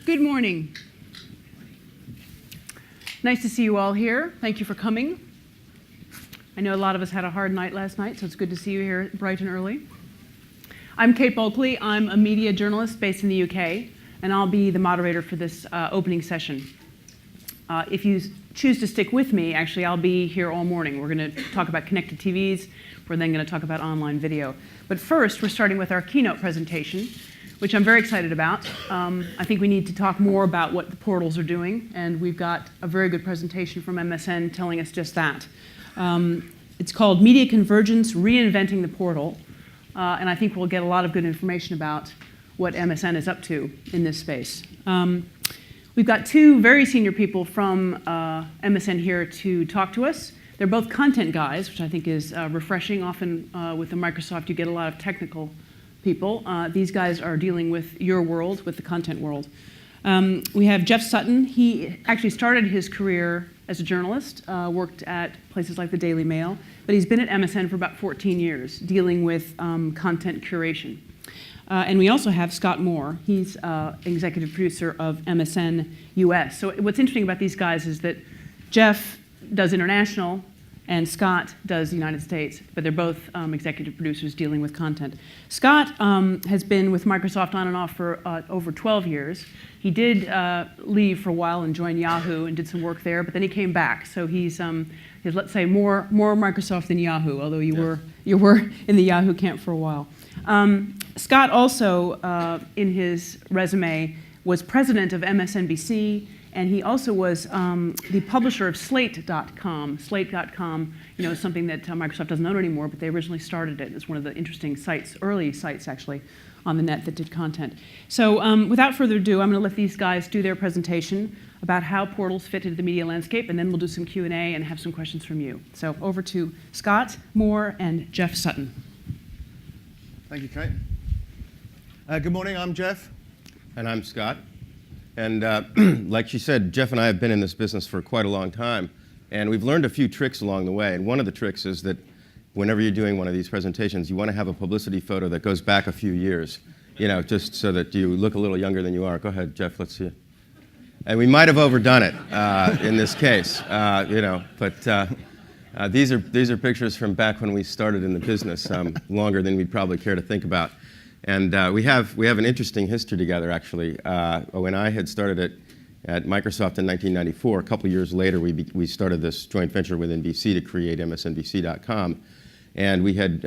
Good morning. Nice to see you all here. Thank you for coming. I know a lot of us had a hard night last night, so it's good to see you here bright and early. I'm Kate Bulkley. I'm a media journalist based in the UK, and I'll be the moderator for this opening session. If you choose to stick with me, actually, I'll be here all morning. We're going to talk about connected TVs. We're then going to talk about online video. But first, we're starting with our keynote presentation, which I'm very excited about. I think we need to talk more about what the portals are doing, and we've got a very good presentation from MSN telling us just that. It's called Media Convergence, Reinventing the Portal, and I think we'll get a lot of good information about what MSN is up to in this space. We've got two very senior people from MSN here to talk to us. They're both content guys, which I think is refreshing. Often with the Microsoft, you get a lot of technical people. These guys are dealing with your world, with the content world. We have Geoff Sutton. He actually started his career as a journalist, worked at places like the Daily Mail, but he's been at MSN for about 14 years, dealing with content curation. And we also have Scott Moore. He's executive producer of MSN US. So what's interesting about these guys is that Geoff does international, and Scott does the United States, but they're both executive producers dealing with content. Scott has been with Microsoft on and off for over 12 years. He did leave for a while and join Yahoo and did some work there, but then he came back. So he's let's say, more Microsoft than Yahoo, although you were in the Yahoo camp for a while. Scott also, in his resume, was president of MSNBC, and he also was the publisher of Slate.com. Slate.com, is something that Microsoft doesn't own anymore, but they originally started it. It's one of the interesting sites, early sites actually, on the net that did content. So without further ado, I'm going to let these guys do their presentation about how portals fit into the media landscape, and then we'll do some Q&A and have some questions from you. So over to Scott Moore and Geoff Sutton. Thank you, Kate. Good morning, I'm Geoff. And I'm Scott. And like she said, Geoff and I have been in this business for quite a long time, and we've learned a few tricks along the way. And one of the tricks is that whenever you're doing one of these presentations, you want to have a publicity photo that goes back a few years, just so that you look a little younger than you are. Go ahead, Geoff, let's see it. And we might have overdone it in this case, but these are pictures from back when we started in the business, longer than we'd probably care to think about. And we have an interesting history together, actually. When I had started at Microsoft in 1994, a couple years later, we started this joint venture with NBC to create MSNBC.com. And we had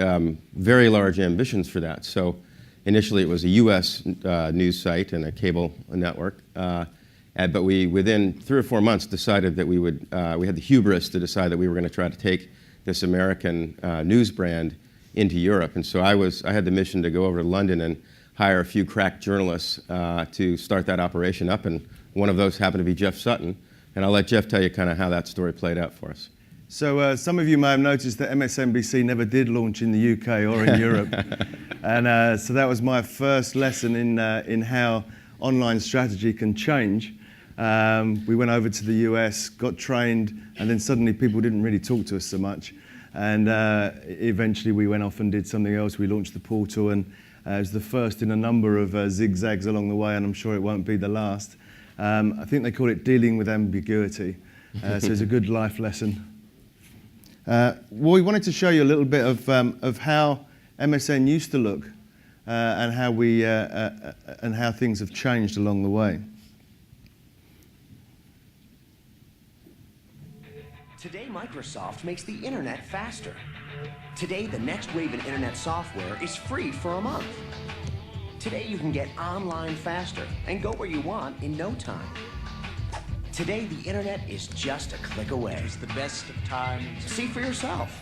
very large ambitions for that. So initially, it was a US news site and a cable network. But we, within 3 or 4 months, decided that we had the hubris to decide that we were going to try to take this American news brand into Europe. And so I had the mission to go over to London and hire a few crack journalists to start that operation up. And one of those happened to be Geoff Sutton. And I'll let Geoff tell you kind of how that story played out for us. So some of you may have noticed that MSNBC never did launch in the UK or in Europe. And so that was my first lesson in how online strategy can change. We went over to the US, got trained, and then suddenly people didn't really talk to us so much. And eventually we went off and did something else. We launched the portal, and it was the first in a number of zigzags along the way, and I'm sure it won't be the last. I think they call it dealing with ambiguity. So it's a good life lesson. Well, we wanted to show you a little bit of how MSN used to look and how things have changed along the way. Today, Microsoft makes the internet faster. Today, the next wave in internet software is free for a month. Today, you can get online faster and go where you want in no time. Today, the internet is just a click away. It's the best of times. See for yourself.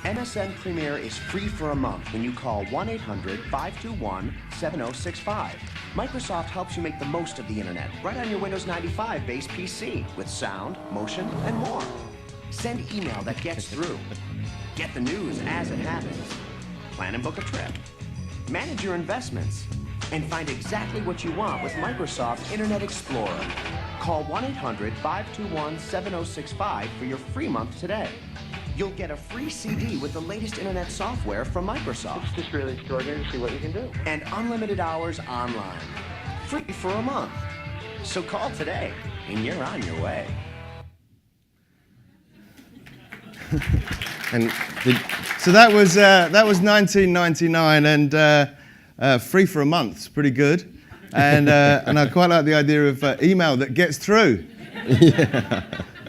MSN Premier is free for a month when you call 1-800-521-7065. Microsoft helps you make the most of the internet right on your Windows 95 based PC with sound, motion, and more. Send email that gets through. Get the news as it happens. Plan and book a trip. Manage your investments. And find exactly what you want with Microsoft Internet Explorer. Call 1-800-521-7065 for your free month today. You'll get a free CD with the latest internet software from Microsoft. It's just really extraordinary to see what you can do. And unlimited hours online. Free for a month. So call today, and you're on your way. And So that was 1999, and free for a month. It's pretty good. And I quite like the idea of email that gets through. yeah.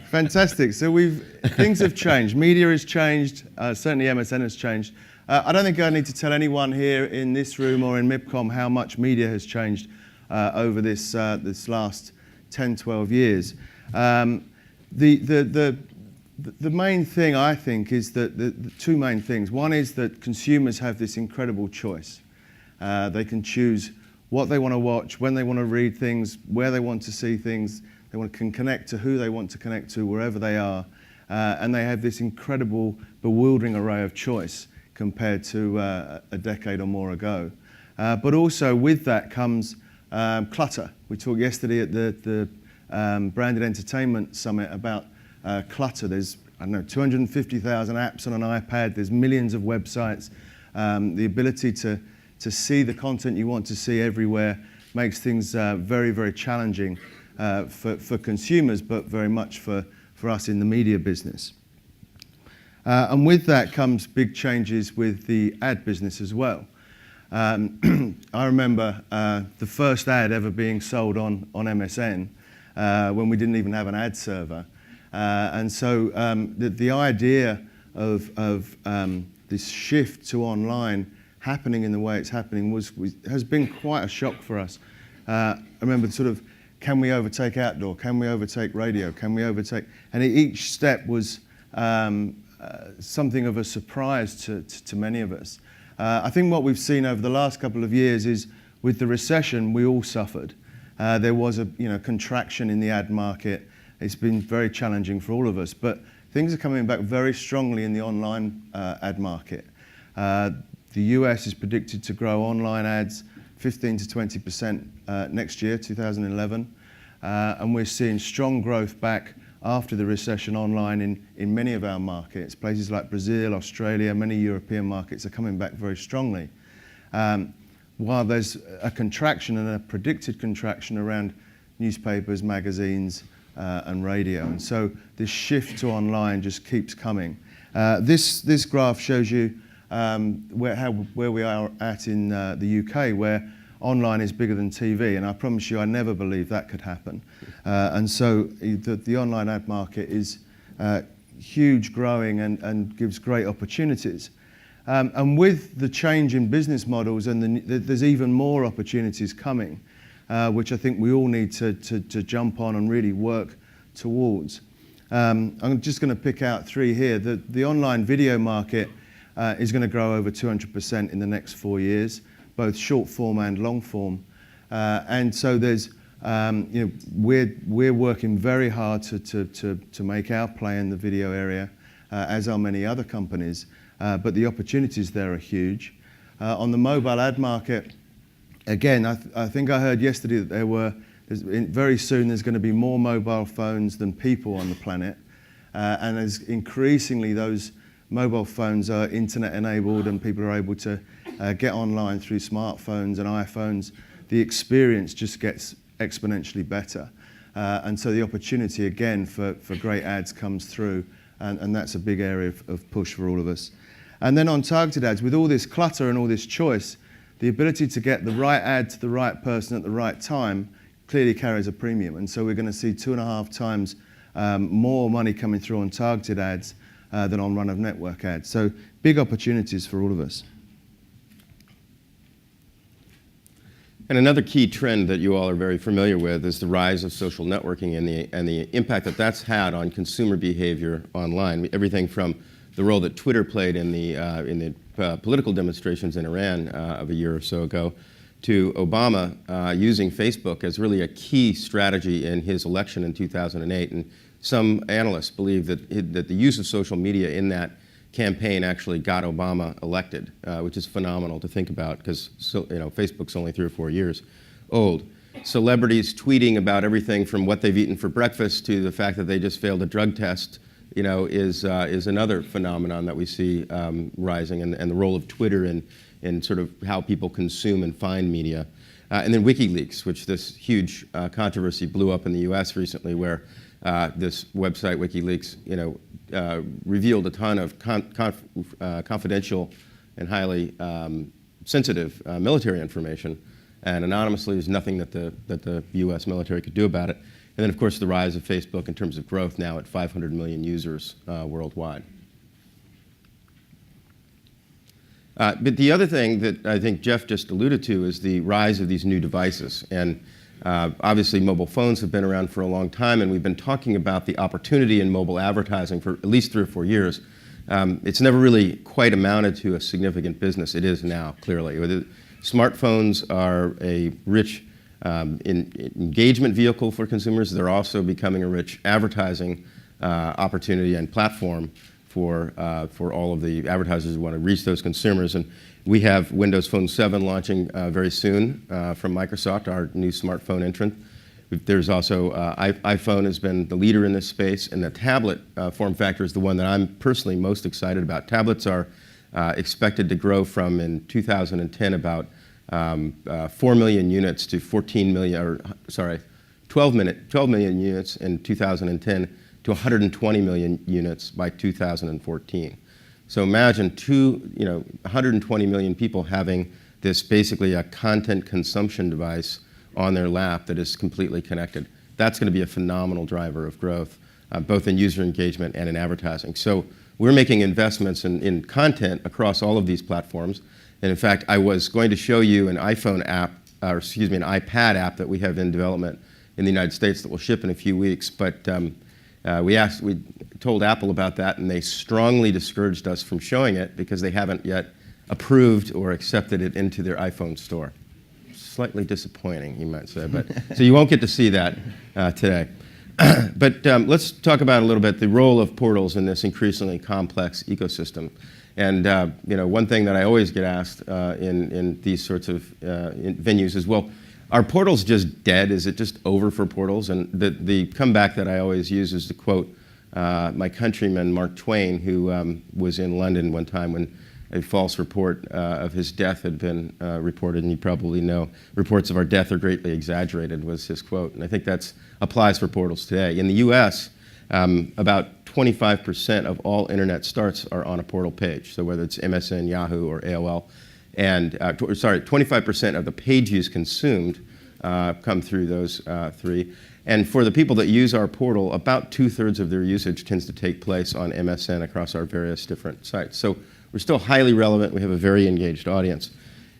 Fantastic. So things have changed. Media has changed. Certainly MSN has changed. I don't think I need to tell anyone here in this room or in MIPCOM how much media has changed over this last 10, 12 years. The main thing, I think, is that the two main things. One is that consumers have this incredible choice. They can choose what they want to watch, when they want to read things, where they want to see things. They can connect to who they want to connect to, wherever they are. And they have this incredible, bewildering array of choice compared to a decade or more ago. But also with that comes clutter. We talked yesterday at the Branded Entertainment Summit about clutter. There's, I don't know, 250,000 apps on an iPad. There's millions of websites. The ability to see the content you want to see everywhere makes things very, very challenging for consumers, but very much for us in the media business. And with that comes big changes with the ad business as well. I remember the first ad ever being sold on MSN when we didn't even have an ad server. And so the idea of this shift to online happening in the way it's happening has been quite a shock for us. I remember sort of, can we overtake outdoor? Can we overtake radio? Can we overtake? And each step was something of a surprise to many of us. I think what we've seen over the last couple of years is with the recession, we all suffered. There was a contraction in the ad market. It's been very challenging for all of us, but things are coming back very strongly in the online ad market. The US is predicted to grow online ads 15 to 20% next year, 2011, and we're seeing strong growth back after the recession online in many of our markets. Places like Brazil, Australia, many European markets are coming back very strongly. While there's a contraction and a predicted contraction around newspapers, magazines, and radio. And so this shift to online just keeps coming. This graph shows you where we are at in the UK, where online is bigger than TV, and I promise you I never believed that could happen. And so the online ad market is huge, growing, and gives great opportunities. And with the change in business models, and there's even more opportunities coming, which I think we all need to jump on and really work towards. I'm just going to pick out three here. The online video market is going to grow over 200% in the next 4 years, both short form and long form. And so there's, we're working very hard to make our play in the video area, as are many other companies, but the opportunities there are huge. On the mobile ad market, again, I think I heard yesterday that very soon there's going to be more mobile phones than people on the planet, and as increasingly those mobile phones are internet enabled and people are able to get online through smartphones and iPhones, the experience just gets exponentially better. And so the opportunity again for great ads comes through, and that's a big area of push for all of us. And then on targeted ads, with all this clutter and all this choice, the ability to get the right ad to the right person at the right time clearly carries a premium. And so we're going to see 2.5 times more money coming through on targeted ads than on run-of-network ads. So big opportunities for all of us. And another key trend that you all are very familiar with is the rise of social networking and the impact that that's had on consumer behavior online. Everything from the role that Twitter played in the political demonstrations in Iran of a year or so ago, to Obama using Facebook as really a key strategy in his election in 2008. And some analysts believe that the use of social media in that campaign actually got Obama elected, which is phenomenal to think about because Facebook's only 3 or 4 years old. Celebrities tweeting about everything from what they've eaten for breakfast to the fact that they just failed a drug test, is another phenomenon that we see rising, and the role of Twitter in sort of how people consume and find media. And then WikiLeaks, which this huge controversy blew up in the US recently, where this website, WikiLeaks, revealed a ton of confidential and highly sensitive military information. And anonymously, there's nothing that the US military could do about it. And then, of course, the rise of Facebook in terms of growth, now at 500 million users worldwide. But the other thing that I think Geoff just alluded to is the rise of these new devices. And obviously, mobile phones have been around for a long time, and we've been talking about the opportunity in mobile advertising for at least 3 or 4 years. It's never really quite amounted to a significant business. It is now, clearly. Smartphones are a rich engagement vehicle for consumers. They're also becoming a rich advertising opportunity and platform for all of the advertisers who want to reach those consumers. And we have Windows Phone 7 launching very soon from Microsoft, our new smartphone entrant. There's also iPhone has been the leader in this space, and the tablet form factor is the one that I'm personally most excited about. Tablets are expected to grow from, in 2010, about 4 million units to 14 million, or sorry, 12 million units in 2010 to 120 million units by 2014. So imagine 120 million people having this basically a content consumption device on their lap that is completely connected. That's going to be a phenomenal driver of growth, both in user engagement and in advertising. So we're making investments in content across all of these platforms. And in fact, I was going to show you an iPhone app, or excuse me, an iPad app that we have in development in the United States that will ship in a few weeks. But we told Apple about that, and they strongly discouraged us from showing it because they haven't yet approved or accepted it into their iPhone store. Slightly disappointing, you might say, but so you won't get to see that today. But let's talk about a little bit the role of portals in this increasingly complex ecosystem. And one thing that I always get asked in these sorts of venues is, well, are portals just dead? Is it just over for portals? And the comeback that I always use is to quote my countryman Mark Twain, who was in London one time when a false report of his death had been reported, and you probably know reports of our death are greatly exaggerated, was his quote. And I think that applies for portals today. In the US, about 25% of all internet starts are on a portal page. So whether it's MSN, Yahoo, or AOL, and 25% of the page views consumed come through those 3. And for the people that use our portal, about 2/3 of their usage tends to take place on MSN across our various different sites. So we're still highly relevant. We have a very engaged audience.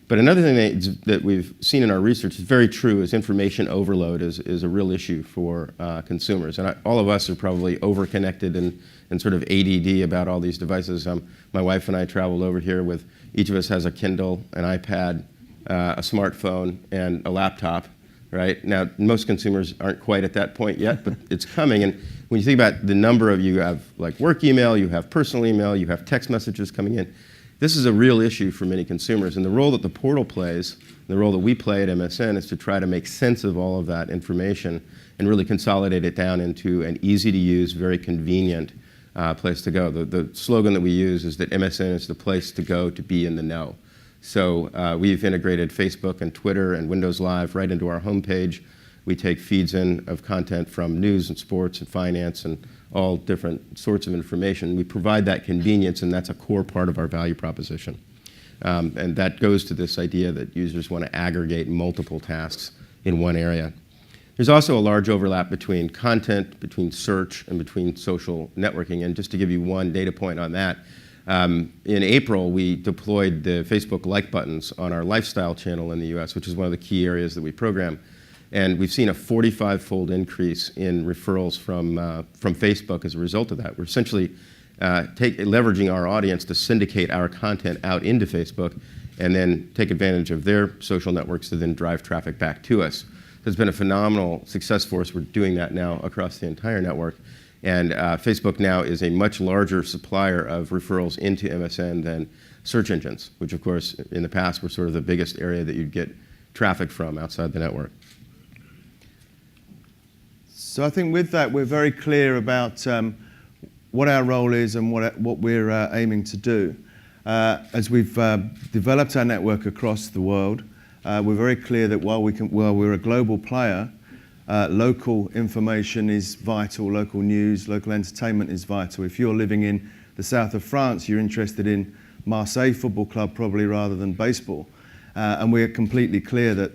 But another thing that we've seen in our research is very true is information overload is a real issue for consumers. And all of us are probably over-connected and sort of ADD about all these devices. My wife and I traveled over here with, each of us has a Kindle, an iPad, a smartphone, and a laptop, right? Now, most consumers aren't quite at that point yet, but it's coming. And when you think about the number of, you have like work email, you have personal email, you have text messages coming in. This is a real issue for many consumers. And the role that the portal plays, the role that we play at MSN, is to try to make sense of all of that information and really consolidate it down into an easy-to-use, very convenient place to go. The slogan that we use is that MSN is the place to go to be in the know. So we've integrated Facebook and Twitter and Windows Live right into our homepage. We take feeds in of content from news and sports and finance and all different sorts of information. We provide that convenience, and that's a core part of our value proposition. And that goes to this idea that users want to aggregate multiple tasks in one area. There's also a large overlap between content, between search, and between social networking. And just to give you one data point on that, in April, we deployed the Facebook like buttons on our lifestyle channel in the US, which is one of the key areas that we program. And we've seen a 45-fold increase in referrals from Facebook as a result of that. We're essentially leveraging our audience to syndicate our content out into Facebook and then take advantage of their social networks to then drive traffic back to us. So it's been a phenomenal success for us. We're doing that now across the entire network. And Facebook now is a much larger supplier of referrals into MSN than search engines, which of course in the past were sort of the biggest area that you'd get traffic from outside the network. So I think with that, we're very clear about what our role is and what we're aiming to do. As we've developed our network across the world, we're very clear that while we're a global player, local information is vital, local news, local entertainment is vital. If you're living in the south of France, you're interested in Marseille Football Club probably rather than baseball. And we're completely clear that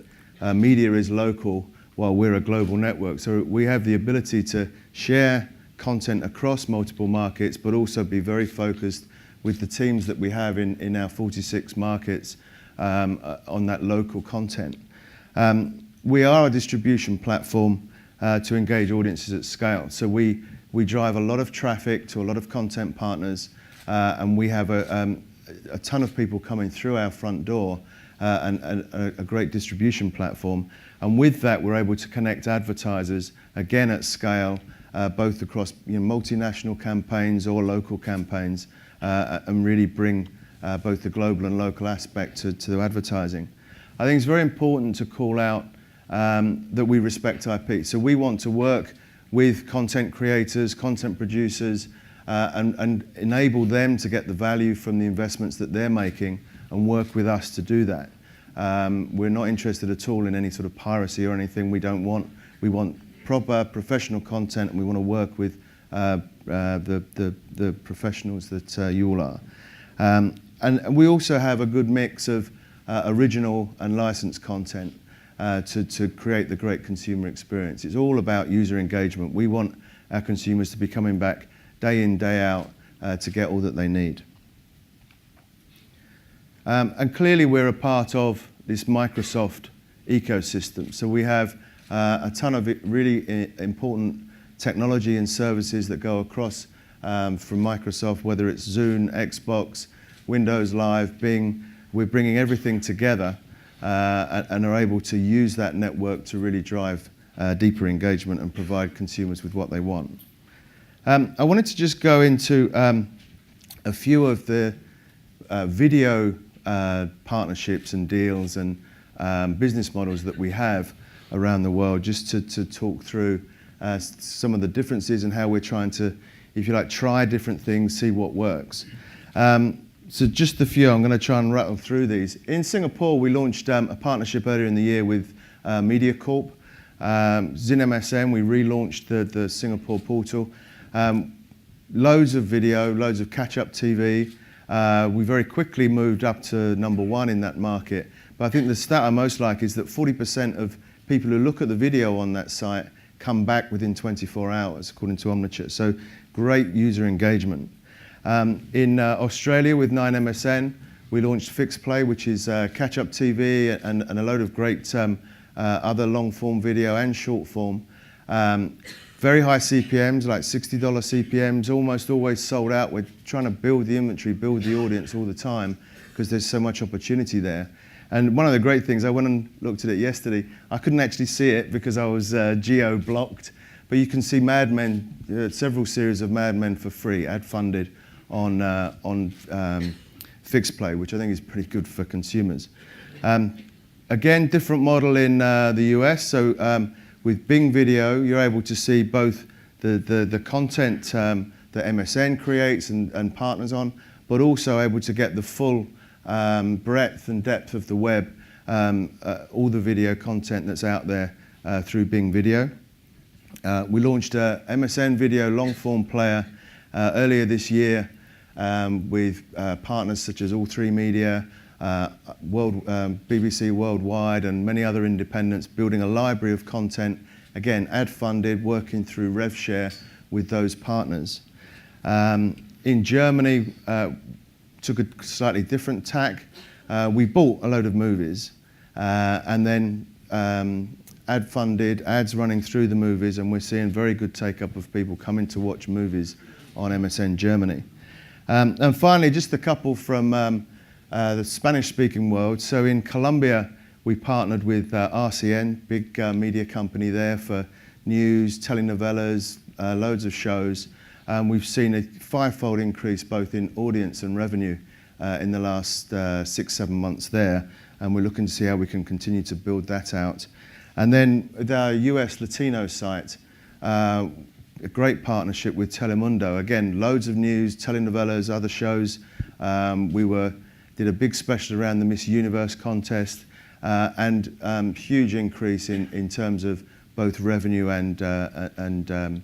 media is local while we're a global network. So we have the ability to share content across multiple markets, but also be very focused with the teams that we have in our 46 markets on that local content. We are a distribution platform to engage audiences at scale. So we drive a lot of traffic to a lot of content partners, and we have a ton of people coming through our front door and a great distribution platform. And with that, we're able to connect advertisers, again at scale, both across multinational campaigns or local campaigns, and really bring both the global and local aspect to advertising. I think it's very important to call out that we respect IP. So we want to work with content creators, content producers, and enable them to get the value from the investments that they're making and work with us to do that. We're not interested at all in any sort of piracy or anything. We want proper professional content, and we want to work with the professionals that you all are. And we also have a good mix of original and licensed content to create the great consumer experience. It's all about user engagement. We want our consumers to be coming back day in, day out to get all that they need. And clearly we're a part of this Microsoft ecosystem. So we have a ton of really important technology and services that go across from Microsoft, whether it's Zoom, Xbox, Windows Live, Bing. We're bringing everything together and are able to use that network to really drive deeper engagement and provide consumers with what they want. I wanted to just go into a few of the video partnerships and deals and business models that we have around the world, just to talk through some of the differences and how we're trying to, if you like, try different things, see what works. So just a few, I'm going to try and rattle through these. In Singapore, we launched a partnership earlier in the year with MediaCorp. Zin MSN, we relaunched the Singapore portal. Loads of video, loads of catch-up TV. We very quickly moved up to #1 in that market. But I think the stat I most like is that 40% of people who look at the video on that site come back within 24 hours, according to Omniture. So great user engagement. In Australia with 9MSN, we launched Fixed Play, which is catch-up TV and a load of great other long-form video and short-form. Very high CPMs, like $60 CPMs, almost always sold out. We're trying to build the inventory, build the audience all the time because there's so much opportunity there. And one of the great things, I went and looked at it yesterday. I couldn't actually see it because I was geo-blocked, but you can see Mad Men, several series of Mad Men for free, ad-funded on Fixed Play, which I think is pretty good for consumers. Again, different model in the US. So with Bing Video, you're able to see both the content that MSN creates and partners on, but also able to get the full breadth and depth of the web, all the video content that's out there through Bing Video. We launched a MSN Video long-form player earlier this year with partners such as All3Media, BBC Worldwide, and many other independents, building a library of content, again, ad-funded, working through RevShare with those partners. In Germany, took a slightly different tack. We bought a load of movies and then ad-funded, ads running through the movies, and we're seeing very good take-up of people coming to watch movies on MSN Germany. And finally, just a couple from the Spanish-speaking world. So in Colombia, we partnered with RCN, big media company there for news, telenovelas, loads of shows. We've seen a 5-fold increase both in audience and revenue in the last 6-7 months there, and we're looking to see how we can continue to build that out. And then with our US Latino site, a great partnership with Telemundo. Again, loads of news, telenovelas, other shows. We did a big special around the Miss Universe contest, and huge increase in terms of both revenue and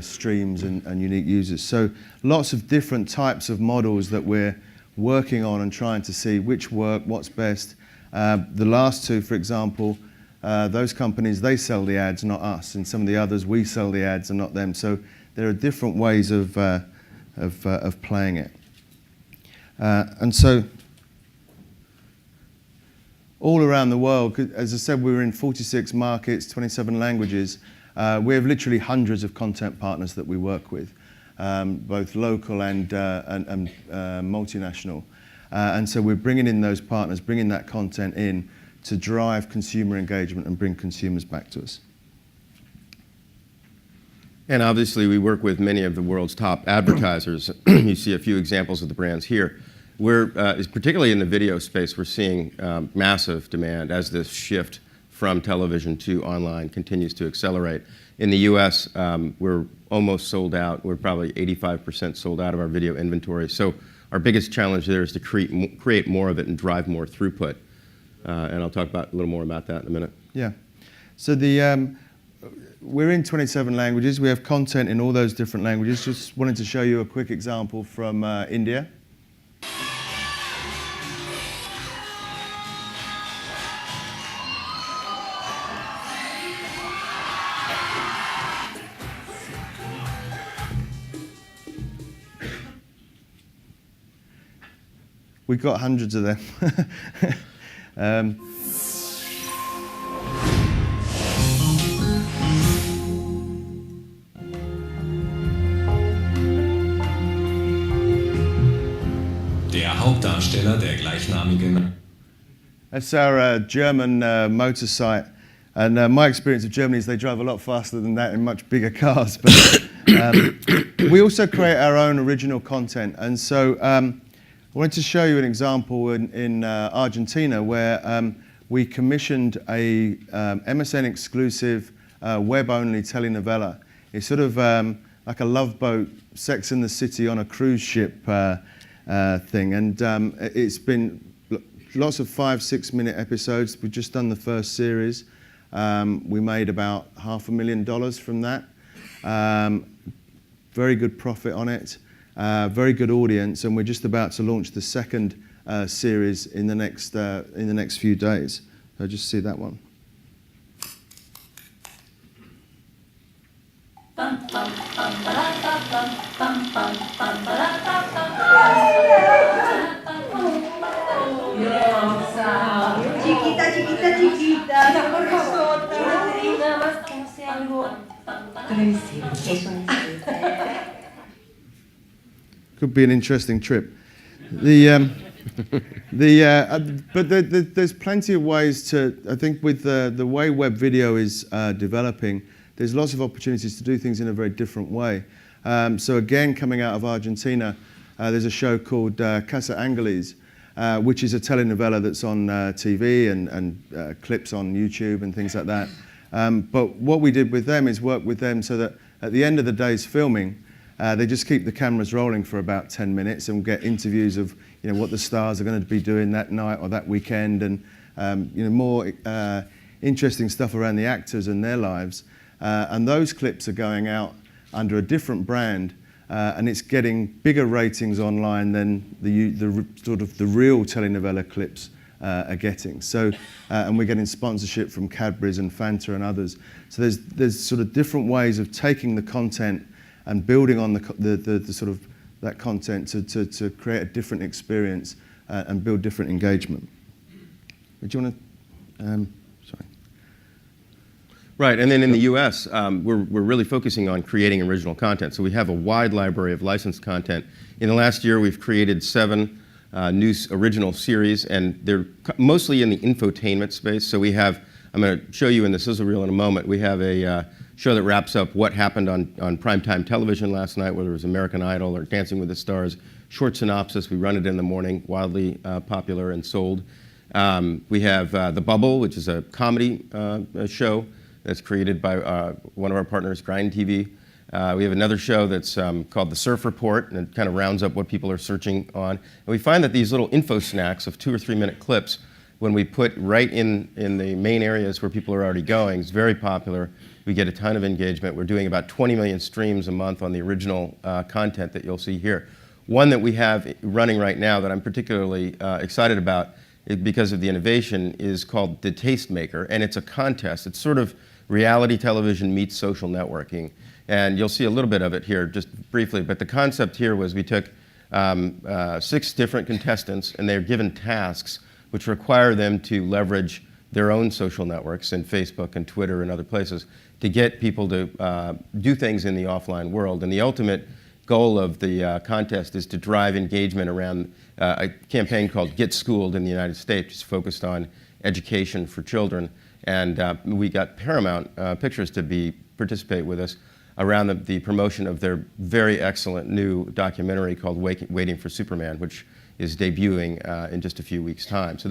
streams and unique users. So lots of different types of models that we're working on and trying to see which work, what's best. The last two, for example, those companies, they sell the ads, not us. And some of the others, we sell the ads and not them. So there are different ways of playing it. And so all around the world, as I said, we were in 46 markets, 27 languages. We have literally hundreds of content partners that we work with, both local and multinational. And so we're bringing in those partners, bringing that content in to drive consumer engagement and bring consumers back to us. And obviously, we work with many of the world's top advertisers. You see a few examples of the brands here. Particularly in the video space, we're seeing massive demand as this shift from television to online continues to accelerate. In the US, we're almost sold out. We're probably 85% sold out of our video inventory. So our biggest challenge there is to create more of it and drive more throughput. And I'll talk a little more about that in a minute. Yeah. So we're in 27 languages. We have content in all those different languages. Just wanted to show you a quick example from India. We've got hundreds of them. Der Hauptdarsteller der gleichnamigen. That's our German motor site. And my experience of Germany is they drive a lot faster than that in much bigger cars. But we also create our own original content. And so I wanted to show you an example in Argentina where we commissioned a MSN exclusive web-only telenovela. It's sort of like a Love Boat, Sex and the City on a cruise ship thing. And it's been lots of 5-6 minute episodes. We've just done the first series. We made about $500,000 from that. Very good profit on it. Very good audience, and we're just about to launch the second series in the next few days. So just see that one. Chiquita, chiquita, chiquita, por sotto. Could be an interesting trip. But there's plenty of ways to, I think with the way web video is developing, there's lots of opportunities to do things in a very different way. So again, coming out of Argentina, there's a show called Casa Angeles, which is a telenovela that's on TV and clips on YouTube and things like that. But what we did with them is work with them so that at the end of the day's filming, they just keep the cameras rolling for about 10 minutes and get interviews of what the stars are going to be doing that night or that weekend, and more interesting stuff around the actors and their lives. And those clips are going out under a different brand, and it's getting bigger ratings online than the sort of the real telenovela clips are getting. So, and we're getting sponsorship from Cadbury's and Fanta and others. So there's sort of different ways of taking the content and building on the sort of that content to create a different experience and build different engagement. Do you want to? Sorry. Right, and then in the US, we're really focusing on creating original content. So we have a wide library of licensed content. In the last year, we've created 7 new original series, and they're mostly in the infotainment space. So we have, I'm going to show you in the sizzle reel in a moment, we have a show that wraps up what happened on primetime television last night, whether it was American Idol or Dancing with the Stars. Short synopsis, we run it in the morning, wildly popular and sold. We have The Bubble, which is a comedy show that's created by one of our partners, Grind TV. We have another show that's called The Surf Report, and it kind of rounds up what people are searching on. And we find that these little info snacks of 2 or 3 minute clips when we put right in the main areas where people are already going, it's very popular. We get a ton of engagement. We're doing about 20 million streams a month on the original content that you'll see here. One that we have running right now that I'm particularly excited about because of the innovation is called The Tastemaker, and it's a contest. It's sort of reality television meets social networking. And you'll see a little bit of it here just briefly, but the concept here was we took 6 different contestants and they're given tasks which require them to leverage their own social networks and Facebook and Twitter and other places to get people to do things in the offline world. And the ultimate goal of the contest is to drive engagement around a campaign called Get Schooled in the United States, which is focused on education for children. And we got Paramount Pictures to participate with us around the promotion of their very excellent new documentary called Waiting for Superman, which is debuting in just a few weeks' time. So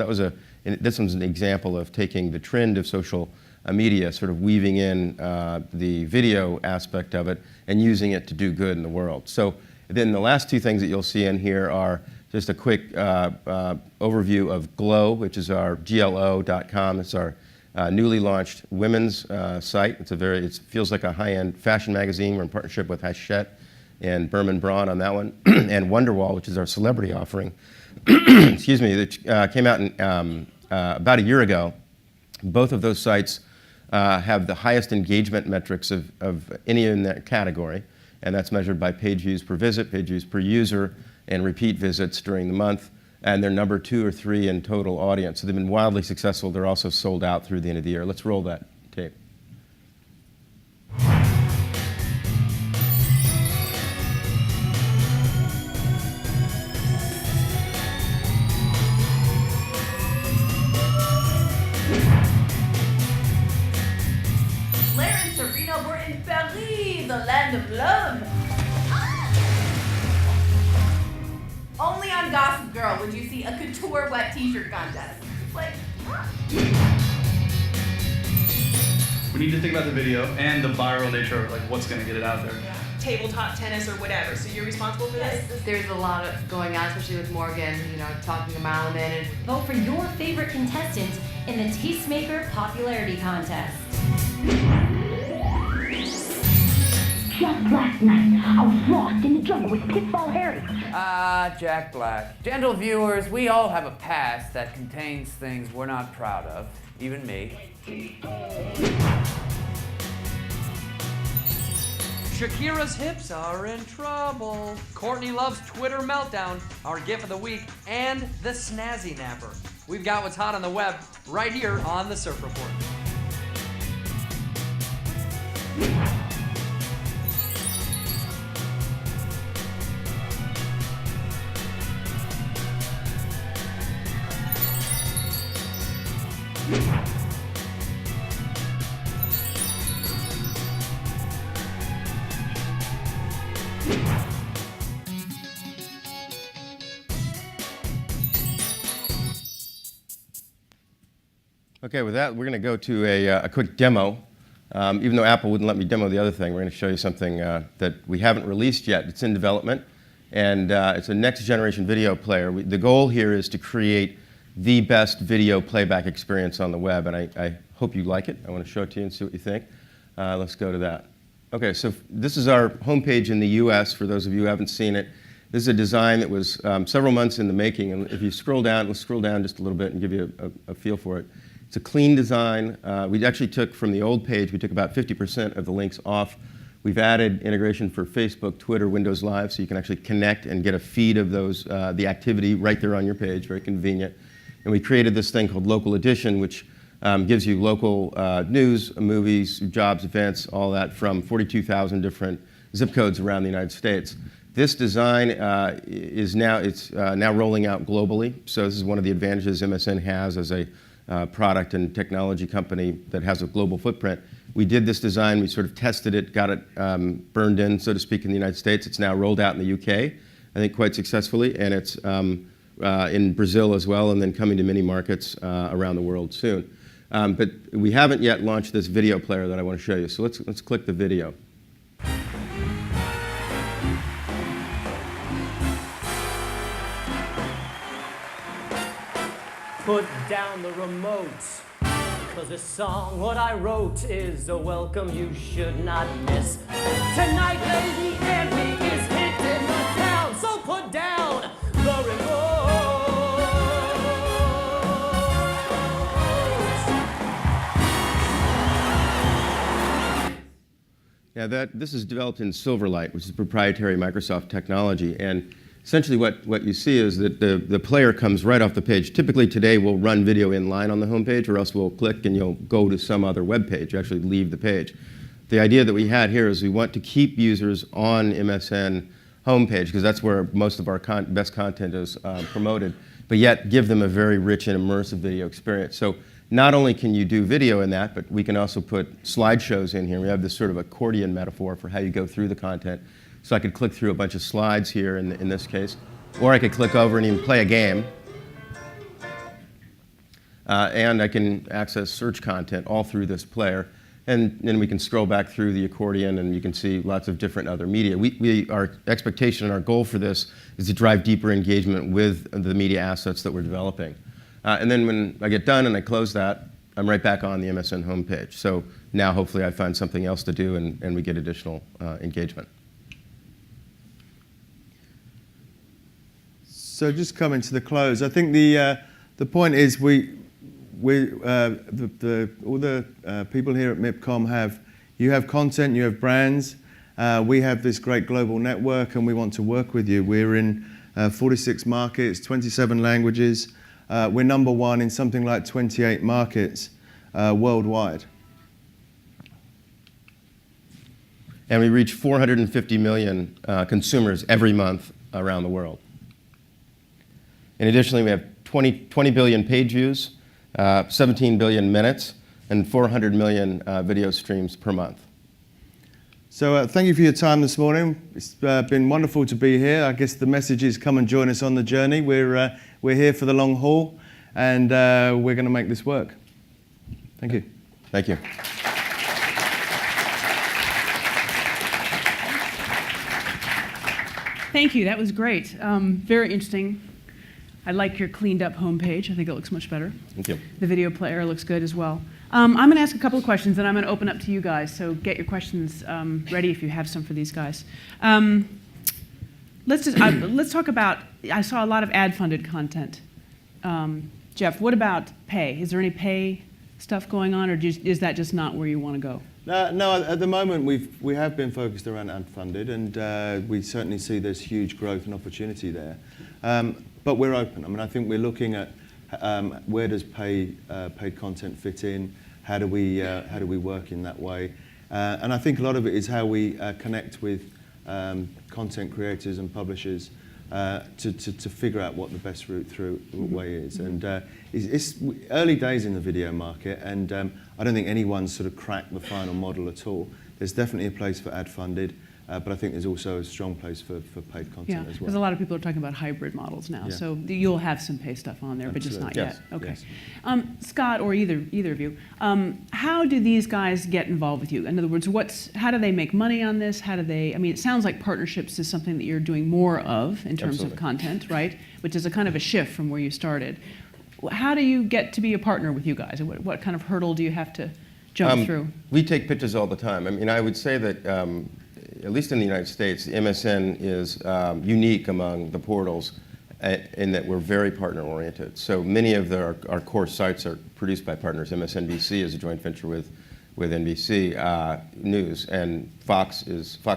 this one's an example of taking the trend of social media, sort of weaving in the video aspect of it and using it to do good in the world. So then the last 2 things that you'll see in here are just a quick overview of Glow, which is our GLO.com. It's our newly launched women's site. It feels like a high-end fashion magazine. We're in partnership with Hachette and Berman Braun on that one, and Wonderwall, which is our celebrity offering. Excuse me, that came out about a year ago. Both of those sites have the highest engagement metrics of any in that category, and that's measured by page views per visit, page views per user, and repeat visits during the month. And they're number 2 or 3 in total audience. So they've been wildly successful. They're also sold out through the end of the year. Let's roll that tape. Blair and Serena were in Paris, the land of love. Only on Gossip Girl would you see a couture wet t-shirt contest. It's like, We need to think about the video and the viral nature of like what's going to get it out there. Tabletop tennis or whatever. So you're responsible for this? There's a lot of going on, especially with Morgan, talking a mile a minute. Vote for your favorite contestant in the Tastemaker Popularity Contest. Just last night, I was lost in the jungle with Pitfall Harry. Jack Black. Gentle viewers, we all have a past that contains things we're not proud of, even me. Shakira's hips are in trouble. Courtney loves Twitter meltdown, our GIF of the week, and the snazzy napper. We've got what's hot on the web right here on the Surf Report. Okay, with that, we're going to go to a quick demo. Even though Apple wouldn't let me demo the other thing, we're going to show you something that we haven't released yet. It's in development, and it's a next-generation video player. The goal here is to create the best video playback experience on the web, and I hope you like it. I want to show it to you and see what you think. Let's go to that. Okay, so this is our homepage in the US, for those of you who haven't seen it. This is a design that was several months in the making, and if you scroll down, let's scroll down just a little bit and give you a feel for it. It's a clean design. We actually took, from the old page, we took about 50% of the links off. We've added integration for Facebook, Twitter, Windows Live, so you can actually connect and get a feed of those, the activity right there on your page, very convenient. And we created this thing called Local Edition, which gives you local news, movies, jobs, events, all that from 42,000 different zip codes around the United States. This design is now rolling out globally. So this is one of the advantages MSN has as a product and technology company that has a global footprint. We did this design, we sort of tested it, got it burned in, so to speak, in the United States. It's now rolled out in the UK, I think quite successfully, and it's in Brazil as well, and then coming to many markets around the world soon. But we haven't yet launched this video player that I want to show you, so let's click the video. put down the remote. Cause this song, what I wrote, is a welcome you should not miss. Tonight, Lady Annie is hitting the town, so put down the remote. Yeah, this is developed in Silverlight, which is proprietary Microsoft technology. And essentially what you see is that the player comes right off the page. Typically today we'll run video in line on the home page, or else we'll click and you'll go to some other web page. You actually leave the page. The idea that we had here is we want to keep users on MSN homepage, because that's where most of our best content is promoted, but yet give them a very rich and immersive video experience. So not only can you do video in that, but we can also put slideshows in here. We have this sort of accordion metaphor for how you go through the content. So I could click through a bunch of slides here in this case, or I could click over and even play a game. And I can access search content all through this player. And then we can scroll back through the accordion and you can see lots of different other media. Our expectation and our goal for this is to drive deeper engagement with the media assets that we're developing. And then when I get done and I close that, I'm right back on the MSN homepage. So now hopefully I find something else to do and we get additional engagement. So just coming to the close, I think the point is all the people here at MIPCOM you have content, you have brands. We have this great global network, and we want to work with you. We're in 46 markets, 27 languages. We're number one in something like 28 markets worldwide. And we reach 450 million consumers every month around the world. And additionally, we have 20 billion page views, 17 billion minutes, and 400 million video streams per month. So thank you for your time this morning. It's been wonderful to be here. I guess the message is come and join us on the journey. We're here for the long haul, and we're going to make this work. Thank you. Thank you. Thank you. That was great. Very interesting. I like your cleaned up homepage. I think it looks much better. Thank you. The video player looks good as well. I'm going to ask a couple of questions, and I'm going to open up to you guys. So get your questions ready if you have some for these guys. Let's talk about. I saw a lot of ad-funded content. Geoff, what about pay? Is there any pay stuff going on, or is that just not where you want to go? No, at the moment we have been focused around ad-funded, and we certainly see there's huge growth and opportunity there. But we're open. I mean, I think we're looking at where does paid content fit in? How do we work in that way? And I think a lot of it is how we connect with content creators and publishers to figure out what the best route through way is. And it's early days in the video market, and I don't think anyone's sort of cracked the final model at all. There's definitely a place for ad-funded, but I think there's also a strong place for paid content as well. Because a lot of people are talking about hybrid models now. Yeah. So you'll have some pay stuff on there, Absolutely. But just not Yes. yet. Okay. Yes. Scott, or either of you, how do these guys get involved with you? In other words, how do they make money on this? How do they? I mean, it sounds like partnerships is something that you're doing more of in terms Absolutely. of content, right? Which is a kind of a shift from where you started. How do you get to be a partner with you guys? What kind of hurdle do you have to jump through? We take pitches all the time. I mean, I would say that. At least in the United States, the MSN is unique among the portals in that we're very partner-oriented. So many of our core sites are produced by partners. MSNBC is a joint venture with NBC News, and Fox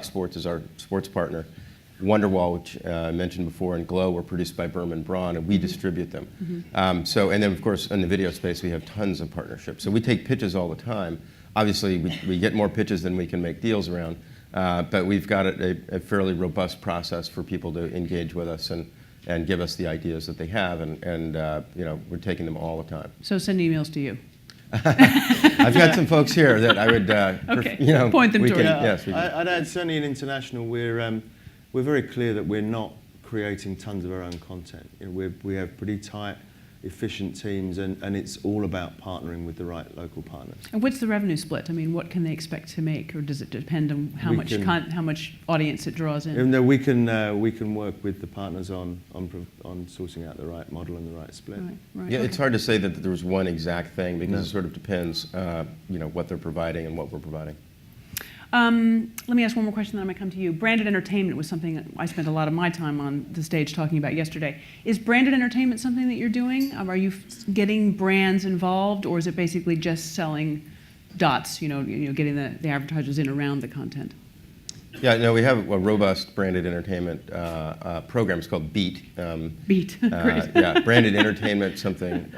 Sports is our sports partner. Wonderwall, which I mentioned before, and Glow were produced by Berman Braun, and we distribute them. Mm-hmm. And then, of course, in the video space, we have tons of partnerships. So we take pitches all the time. Obviously, we get more pitches than we can make deals around. But we've got a fairly robust process for people to engage with us and give us the ideas that they have, and we're taking them all the time. So send emails to you. I've got some folks here that I would point them toward. Yes, I'd add certainly in international we're very clear that we're not creating tons of our own content. We have pretty tight efficient teams, and it's all about partnering with the right local partners. And what's the revenue split? I mean, what can they expect to make, or does it depend on how much audience it draws in? No, we can work with the partners on sourcing out the right model and the right split. Right. Yeah, it's hard to say that there's one exact thing because it sort of depends, what they're providing and what we're providing. Let me ask one more question, then I might come to you. Branded entertainment was something that I spent a lot of my time on the stage talking about yesterday. Is branded entertainment something that you're doing? Are you getting brands involved, or is it basically just selling dots? Getting the advertisers in around the content. Yeah, no, we have a robust branded entertainment program. It's called BEAT. BEAT, great. Yeah, branded entertainment something.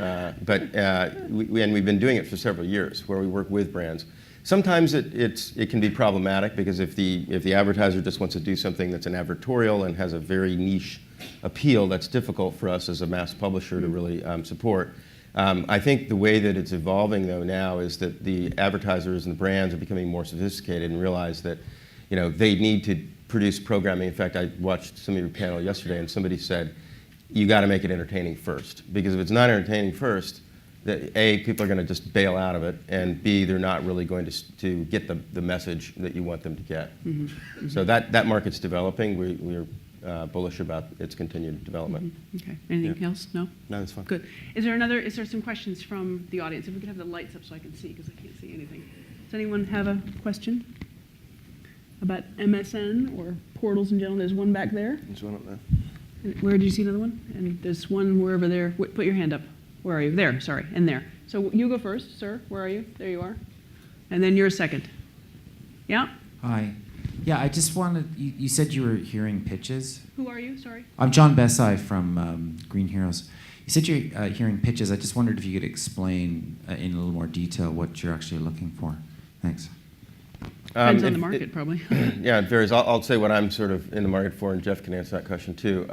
We've been doing it for several years, where we work with brands. Sometimes it can be problematic because if the advertiser just wants to do something that's an advertorial and has a very niche appeal, that's difficult for us as a mass publisher to really support. I think the way that it's evolving though now is that the advertisers and the brands are becoming more sophisticated and realize that they need to produce programming. In fact, I watched some of your panel yesterday and somebody said, you got to make it entertaining first, because if it's not entertaining first, that A, people are going to just bail out of it, and B, they're not really going to get the message that you want them to get. Mm-hmm. Mm-hmm. So that market's developing. We're bullish about its continued development. Mm-hmm. Okay. Anything else? No? No, that's fine. Good. Is there some questions from the audience? If we could have the lights up so I can see, because I can't see anything. Does anyone have a question about MSN or portals in general? There's one back there. There's one up there. And where did you see another one? And there's one wherever there. Put your hand up. Where are you? There, sorry, and there. So you go first, sir. Where are you? There you are. And then you're second. Yeah? Hi. Yeah, I just wanted, you said you were hearing pitches. Who are you? Sorry. I'm John Besai from Green Heroes. You said you're hearing pitches. I just wondered if you could explain in a little more detail what you're actually looking for. Thanks. Depends on the market, probably. Yeah, it varies. I'll say what I'm sort of in the market for, and Geoff can answer that question too.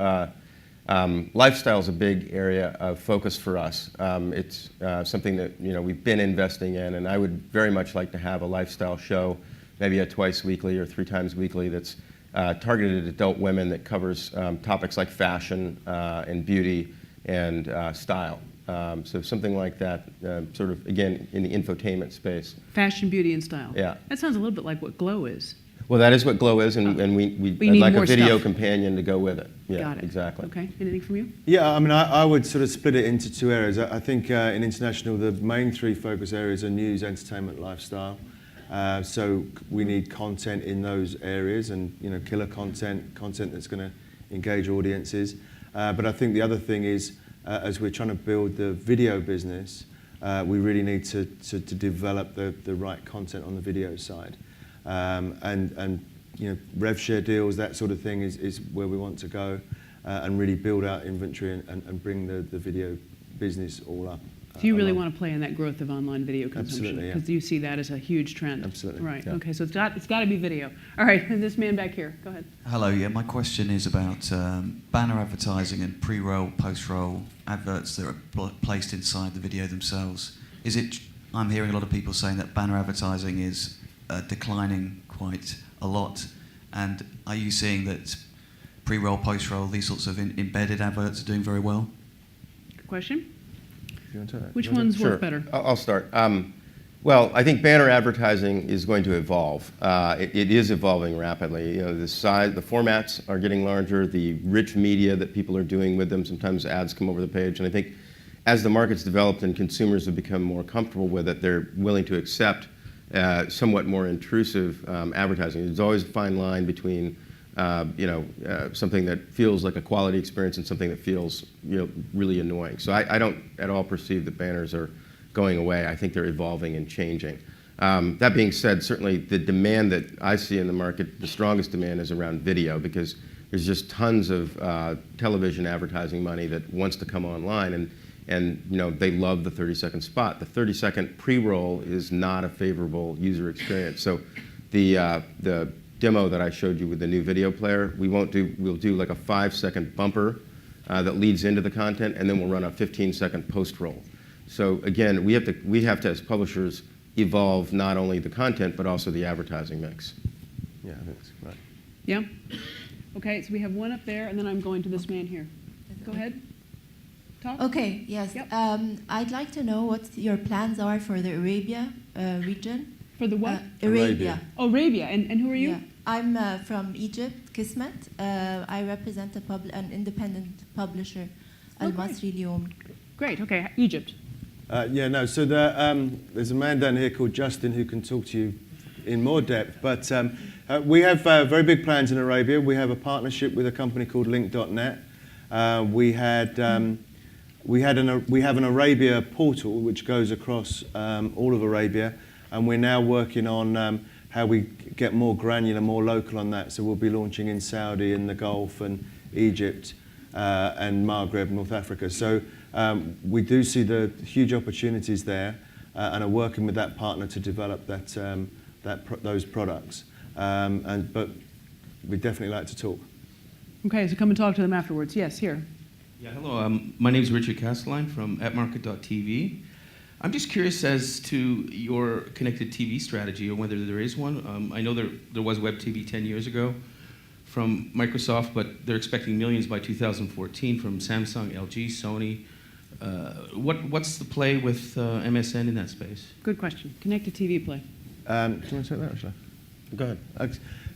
Lifestyle is a big area of focus for us. It's something that we've been investing in, and I would very much like to have a lifestyle show, maybe a twice weekly or 3 times weekly, that's targeted at adult women, that covers topics like fashion and beauty and style. So something like that, sort of again in the infotainment space. Fashion, beauty, and style. Yeah. That sounds a little bit like what Glow is. Well, that is what Glow is, and I'd like a video companion to go with it. Yeah, Got it. Exactly. Okay. Anything from you? Yeah, I mean, I would sort of split it into 2 areas. I think in international, the main 3 focus areas are news, entertainment, lifestyle. So we need content in those areas, and killer content that's going to engage audiences. But I think the other thing is, as we're trying to build the video business, we really need to develop the right content on the video side. And rev share deals, that sort of thing is where we want to go, and really build out inventory and bring the video business all up. Do you really want to play in that growth of online video consumption? Absolutely, yeah. Because you see that as a huge trend. Absolutely. Right. Yeah. Okay. So it's got to be video. All right. And this man back here. Go ahead. Hello. Yeah. My question is about banner advertising and pre-roll, post-roll adverts that are placed inside the video themselves. I'm hearing a lot of people saying that banner advertising is declining quite a lot. And are you seeing that pre-roll, post-roll, these sorts of embedded adverts are doing very well? Good question. You want to try that? Which ones Sure. work better? I'll start. Well, I think banner advertising is going to evolve. It is evolving rapidly. The size, the formats are getting larger. The rich media that people are doing with them. Sometimes ads come over the page, and I think as the market's developed and consumers have become more comfortable with it, they're willing to accept somewhat more intrusive advertising. There's always a fine line between something that feels like a quality experience and something that feels really annoying. So I don't at all perceive that banners are going away. I think they're evolving and changing. That being said, certainly the demand that I see in the market, the strongest demand is around video, because there's just tons of television advertising money that wants to come online, and they love the 30-second spot. The 30-second pre-roll is not a favorable user experience. So the demo that I showed you with the new video player, we'll do like a 5-second bumper that leads into the content, and then we'll run a 15-second post-roll. So again, we have to as publishers evolve not only the content but also the advertising mix. Yeah, I think that's right. Yeah. Okay. So we have one up there, and then I'm going to this man here. Go ahead. talk? Okay, yes. Yep. I'd like to know what your plans are for the Arabia region. For the what? Arabia. Oh, Arabia. And who are you? Yeah. I'm from Egypt, Kismet. I represent an independent publisher, Al Masri Lyoum. Great, okay. Egypt. So there's a man down here called Justin who can talk to you in more depth. But we have very big plans in Arabia. We have a partnership with a company called Link.net. We have an Arabia portal which goes across all of Arabia, and we're now working on how we get more granular, more local on that. So we'll be launching in Saudi and the Gulf and Egypt and Maghreb, North Africa. So we do see the huge opportunities there and are working with that partner to develop those products. But we'd definitely like to talk. Okay, so come and talk to them afterwards. Yes, here. Yeah, hello. My name is Richard Castelline from atmarket.tv. I'm just curious as to your connected TV strategy, or whether there is one. I know there was web TV 10 years ago from Microsoft, but they're expecting millions by 2014 from Samsung, LG, Sony. What's the play with MSN in that space? Good question. Connected TV play. Do you want to take that, actually? Go ahead.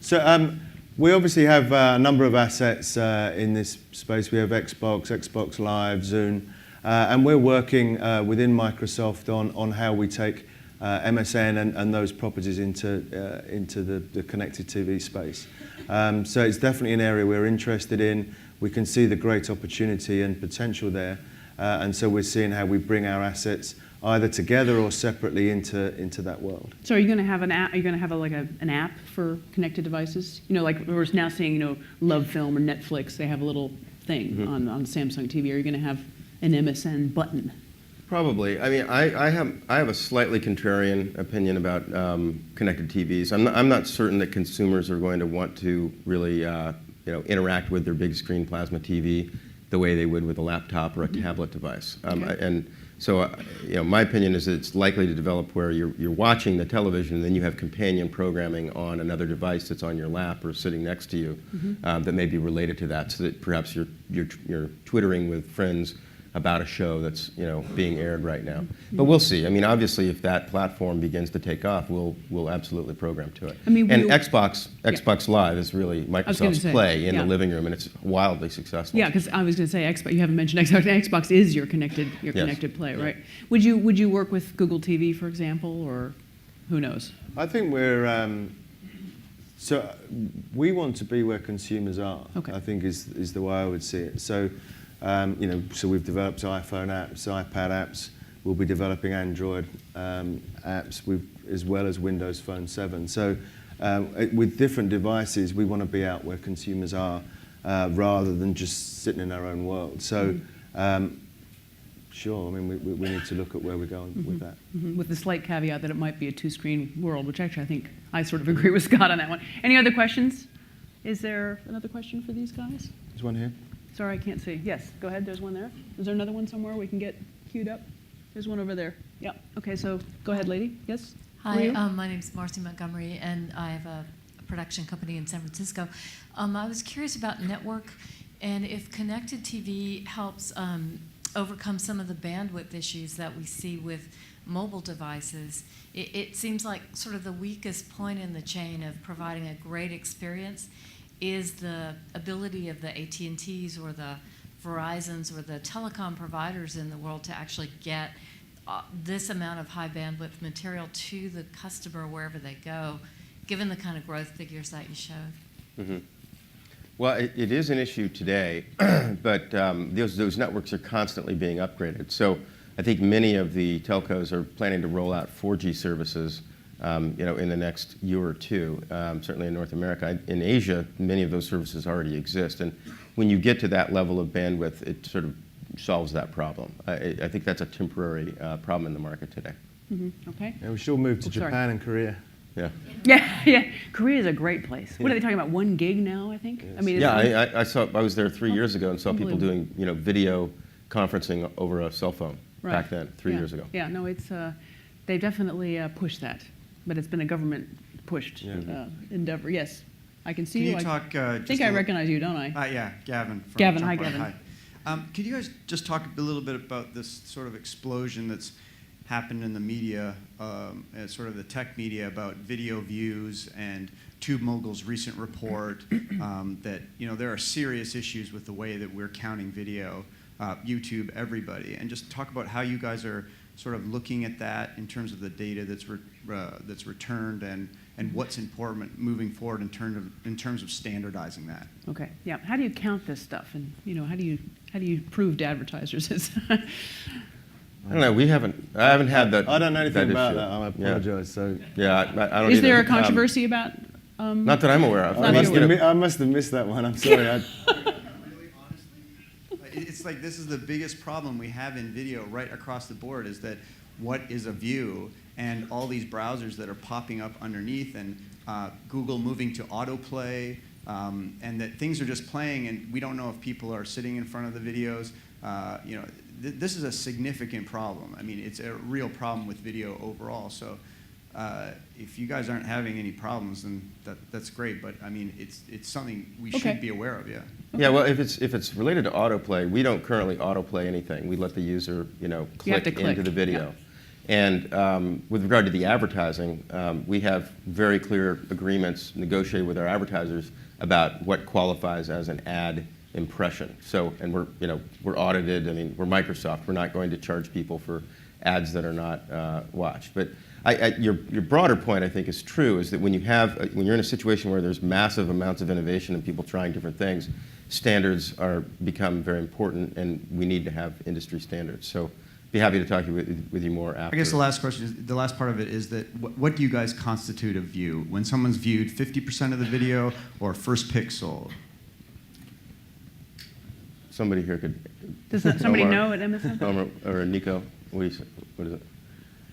So we obviously have a number of assets in this space. We have Xbox Live, Zune, and we're working within Microsoft on how we take MSN and those properties into the connected TV space. So it's definitely an area we're interested in. We can see the great opportunity and potential there, and so we're seeing how we bring our assets either together or separately into that world. So are you going to have an app? Are you going to have an app for connected devices? You know, like we're now seeing, Love Film or Netflix. They have a little thing on Samsung TV. Are you going to have an MSN button? Probably. I mean, I have a slightly contrarian opinion about connected TVs. I'm not certain that consumers are going to want to really interact with their big screen plasma TV the way they would with a laptop or a tablet device. And so, my opinion is that it's likely to develop where you're watching the television and then you have companion programming on another device that's on your lap or sitting next to you that may be related to that, so that perhaps you're twittering with friends about a show that's being aired right now. But we'll see. I mean, obviously, if that platform begins to take off, we'll absolutely program to it. And Xbox Live is really Microsoft's play in the living room, and it's wildly successful. Yeah, because I was going to say Xbox. You haven't mentioned Xbox. Xbox is your connected play, right? Would you work with Google TV, for example, or who knows? I think we're. So we want to be where consumers are. Okay. I think is the way I would see it. So. So we've developed iPhone apps, iPad apps. We'll be developing Android apps as well as Windows Phone 7. So with different devices, we want to be out where consumers are rather than just sitting in our own world. So sure, I mean, we need to look at where we're going with that. With the slight caveat that it might be a two-screen world, which actually I think I sort of agree with Scott on that one. Any other questions? Is there another question for these guys? There's one here. Sorry, I can't see. Yes, go ahead. There's one there. Is there another one somewhere we can get queued up? There's one over there. Yeah. Okay, so go ahead, lady. Yes? Hi, my name's Marcy Montgomery, and I have a production company in San Francisco. I was curious about network, and if connected TV helps overcome some of the bandwidth issues that we see with mobile devices. It seems like sort of the weakest point in the chain of providing a great experience is the ability of the AT&Ts or the Verizons or the telecom providers in the world to actually get this amount of high bandwidth material to the customer wherever they go, given the kind of growth figures that you showed. Well, it is an issue today, but those networks are constantly being upgraded. So I think many of the telcos are planning to roll out 4G services in the next year or two, certainly in North America. In Asia, many of those services already exist. And when you get to that level of bandwidth, it sort of solves that problem. I think that's a temporary problem in the market today. Okay. Yeah, we should all move to Japan and Korea. Yeah. Korea is a great place. What are they talking about? 1 gig now, I think? Yes. I mean, I was there 3 years ago and saw people doing video conferencing over a cell phone back then, 3 years ago. Yeah, no, it's they definitely pushed that. But it's been a government-pushed endeavor. Yes, I can see you. Can you talk? I think I recognize you, don't I? Yeah, Gavin. Gavin, hi, Gavin. Hi. Could you guys just talk a little bit about this sort of explosion that's happened in the media, sort of the tech media, about video views, and TubeMogul's recent report that there are serious issues with the way that we're counting video, YouTube, everybody, and just talk about how you guys are sort of looking at that in terms of the data that's returned and what's important moving forward in terms of standardizing that. Okay. Yeah. How do you count this stuff, and how do you prove to advertisers? I don't know. I haven't had that. I don't know anything about issue. that. I apologize. So yeah, I don't. Is either. there a controversy about? Not that I'm aware of. I must have missed that one. I'm sorry. It's like this is the biggest problem we have in video right across the board, is that what is a view, and all these browsers that are popping up underneath, and Google moving to autoplay, and that things are just playing, and we don't know if people are sitting in front of the videos. This is a significant problem. I mean, it's a real problem with video overall. So if you guys aren't having any problems, then that's great. But I mean, it's something we should be aware of. Yeah. Okay. Yeah. Well, if it's related to autoplay, we don't currently autoplay anything. We let the user click into the video. Yeah. And with regard to the advertising, we have very clear agreements negotiated with our advertisers about what qualifies as an ad impression. So, and we're audited. I mean, we're Microsoft. We're not going to charge people for ads that are not watched. But your broader point, I think, is true. Is that when you're in a situation where there's massive amounts of innovation and people trying different things, standards become very important, and we need to have industry standards. So, be happy to talk with you more after. I guess the last part of it is that what do you guys constitute a view? When someone's viewed 50% of the video or first pixel? Somebody here could. Does somebody know at MSN? Or Nico, what is it?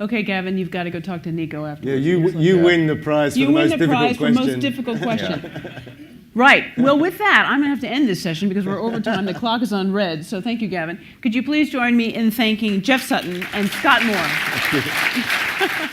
Okay, Gavin, you've got to go talk to Nico after. Yeah, you win the prize for the most difficult question. You win the prize for most difficult question. Right. Well, with that, I'm going to have to end this session because we're over time. The clock is on red. So thank you, Gavin. Could you please join me in thanking Geoff Sutton and Scott Moore?